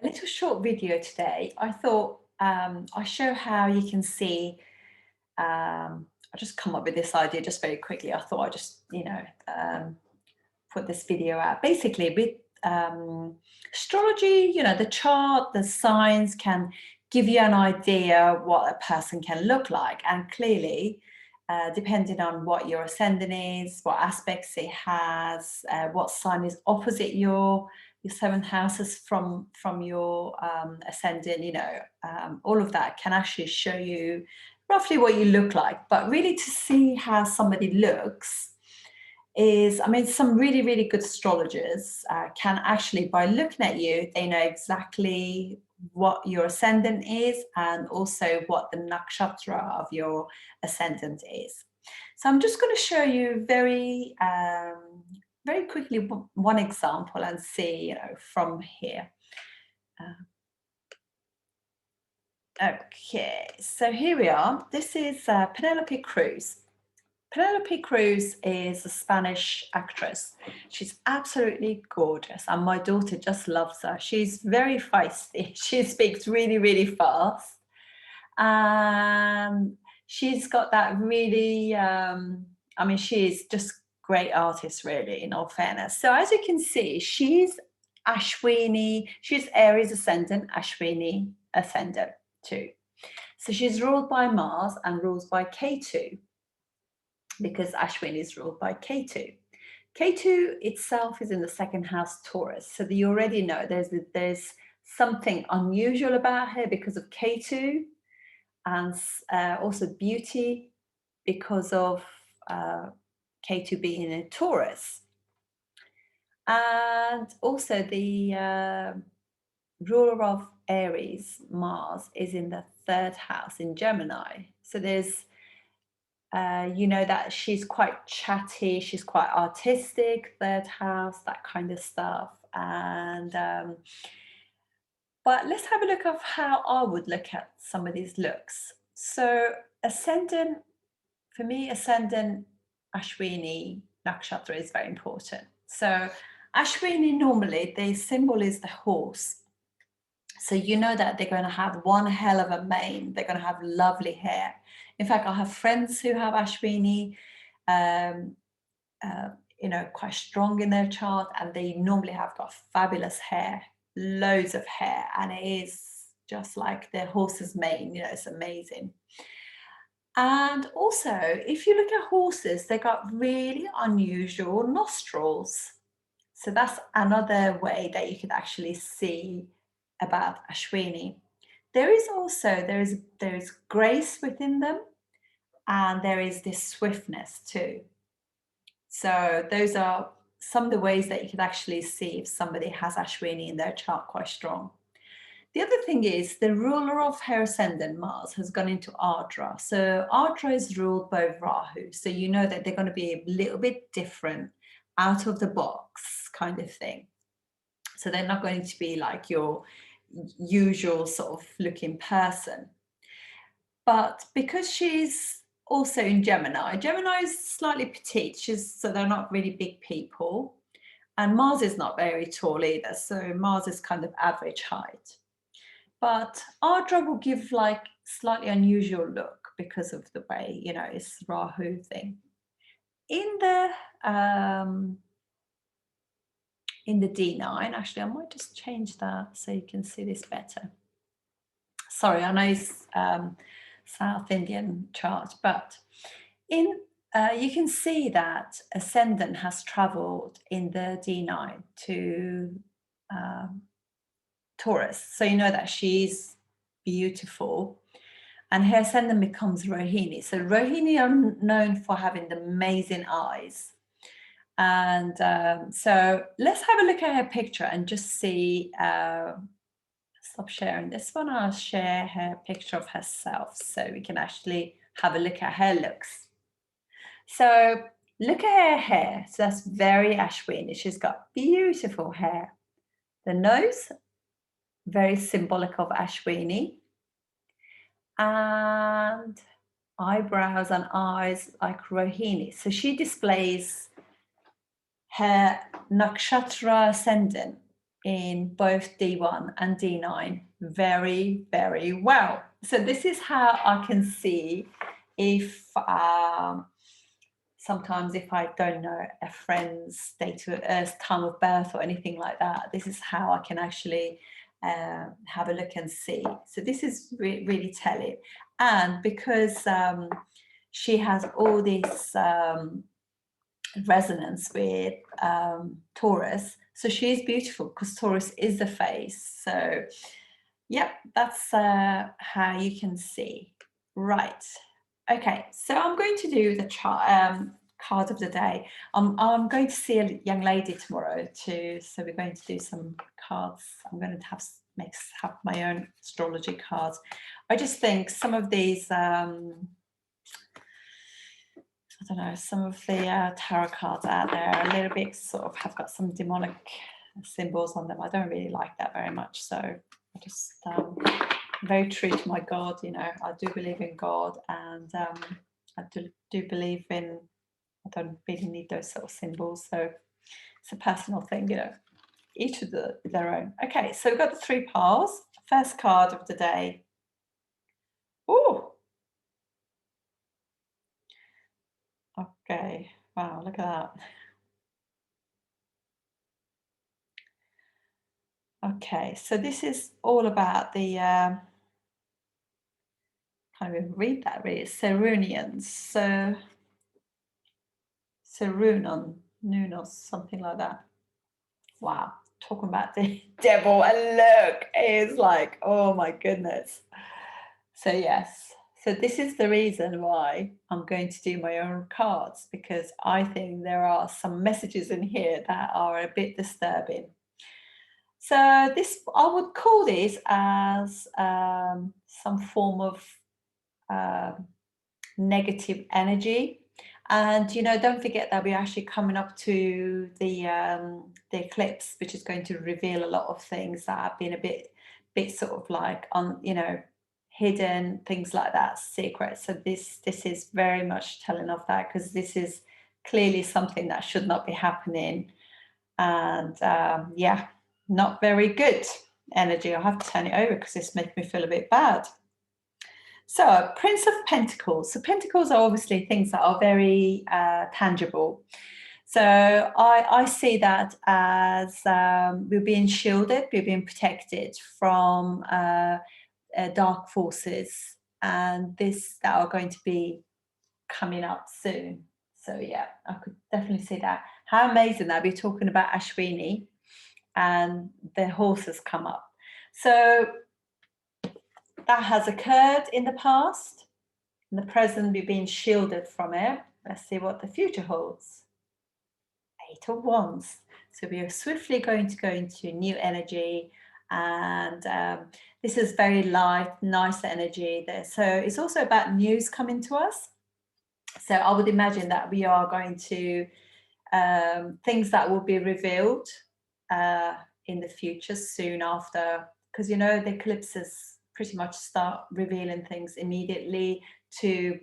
A little short video today. I thought I show how you can see. I just come up with this idea just very quickly. I thought I just put this video out. Basically, with astrology, the chart, the signs can give you an idea what a person can look like, and clearly. Depending on what your ascendant is, what aspects it has, what sign is opposite your seventh houses from your ascendant, all of that can actually show you roughly what you look like. But really, to see how somebody looks is, I mean, some really, really good astrologers can actually, by looking at you, they know exactly what your ascendant is and also what the nakshatra of your ascendant is. So I'm just going to show you very quickly one example and see, from here. Okay, so here we are. This is Penelope Cruz. Penelope Cruz is a Spanish actress. She's absolutely gorgeous, and my daughter just loves her. She's very feisty. She speaks really, really fast. And she's got that really, I mean, she's just great artist, really, in all fairness. So as you can see, she's Ashwini, she's Aries ascendant, Ashwini ascendant too. So she's ruled by Mars and rules by K2, because Ashwini is ruled by K2. K2 itself is in the second house Taurus. So you already know there's something unusual about her because of K2, and also beauty because of K2 being in Taurus. And also the ruler of Aries, Mars, is in the third house in Gemini. So there's that she's quite chatty, she's quite artistic, third house, that kind of stuff. And but let's have a look of how I would look at some of these looks. So ascendant, for me, ascendant Ashwini Nakshatra is very important. So Ashwini, normally the symbol is the horse. So you know that they're going to have one hell of a mane. They're going to have lovely hair. In fact, I have friends who have Ashwini, quite strong in their chart, and they normally have got fabulous hair, loads of hair, and it is just like their horse's mane. It's amazing. And also, if you look at horses, they got really unusual nostrils. So that's another way that you could actually see about Ashwini. There is grace within them, and there is this swiftness too. So those are some of the ways that you could actually see if somebody has Ashwini in their chart quite strong. The other thing is the ruler of her ascendant, Mars, has gone into Ardra. So Ardra is ruled by Rahu. So you know that they're going to be a little bit different, out of the box kind of thing. So they're not going to be like your usual sort of looking person. But because she's also in Gemini, Gemini is slightly petite, so they're not really big people. And Mars is not very tall either, so Mars is kind of average height. But Ardra will give like slightly unusual look because of the way, it's Rahu thing. In the D9, actually, I might just change that so you can see this better. Sorry, I know it's South Indian chart, but you can see that ascendant has traveled in the D9 to Taurus. So you know that she's beautiful, and her ascendant becomes Rohini. So Rohini are known for having the amazing eyes. And so let's have a look at her picture and just see. Stop sharing this one. I'll share her picture of herself so we can actually have a look at her looks. So look at her hair. So that's very Ashwini. She's got beautiful hair. The nose, very symbolic of Ashwini. And eyebrows and eyes like Rohini. So she displays her nakshatra ascendant in both D1 and D9 very, very well. So this is how I can see if sometimes if I don't know a friend's time of birth or anything like that, this is how I can actually have a look and see. So this is really telling. And because she has all this resonance with Taurus, so she's beautiful because Taurus is the face. So yep, that's how you can see. Right. Okay, so I'm going to do the card of the day. I'm going to see a young lady tomorrow too, so we're going to do some cards. I'm going to have my own astrology cards. I just think some of these, I don't know, some of the tarot cards out there are a little bit sort of have got some demonic symbols on them. I don't really like that very much, so I just very true to my God, you know. I do believe in God, and I do believe in, I don't really need those sort of symbols, so it's a personal thing, you know, each of their own. Okay, so we've got the 3 piles. First card of the day. Oh, okay, wow, look at that. Okay, so this is all about the can't even read that really. Cerunians, so Cerunon, Nunos, something like that. Wow, talking about the devil, and look, it's like, oh my goodness. So yes, so this is the reason why I'm going to do my own cards, because I think there are some messages in here that are a bit disturbing. So this, I would call this as some form of negative energy. And you know, don't forget that we're actually coming up to the eclipse, which is going to reveal a lot of things that have been a bit sort of like on, you know, hidden, things like that, secrets. So this is very much telling of that, because this is clearly something that should not be happening. And yeah, not very good energy. I'll have to turn it over because this makes me feel a bit bad. So, Prince of Pentacles. So, Pentacles are obviously things that are very tangible. So, I see that as we're being shielded, we're being protected from dark forces, and that are going to be coming up soon. So, yeah, I could definitely see that. How amazing that we're talking about Ashwini and the horses come up. So, that has occurred in the past. In the present, we're being shielded from it. Let's see what the future holds. 8 of Wands. So we are swiftly going to go into new energy, and this is very light, nice energy there. So it's also about news coming to us. So I would imagine that we are going to things that will be revealed in the future soon after, because you know the eclipses pretty much start revealing things immediately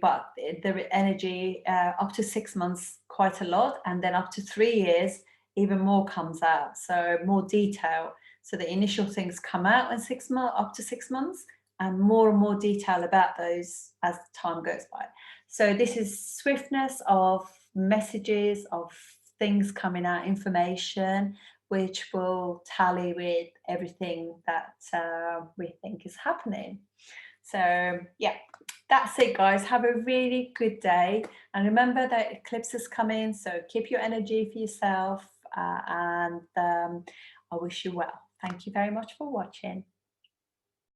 but the energy up to 6 months quite a lot, and then up to 3 years even more comes out, so more detail. So the initial things come out in 6 months, up to 6 months, and more detail about those as time goes by. So this is swiftness of messages, of things coming out, information, which will tally with everything that we think is happening. So yeah, that's it, guys. Have a really good day, and remember that eclipse is coming, so keep your energy for yourself, and I wish you well. Thank you very much for watching.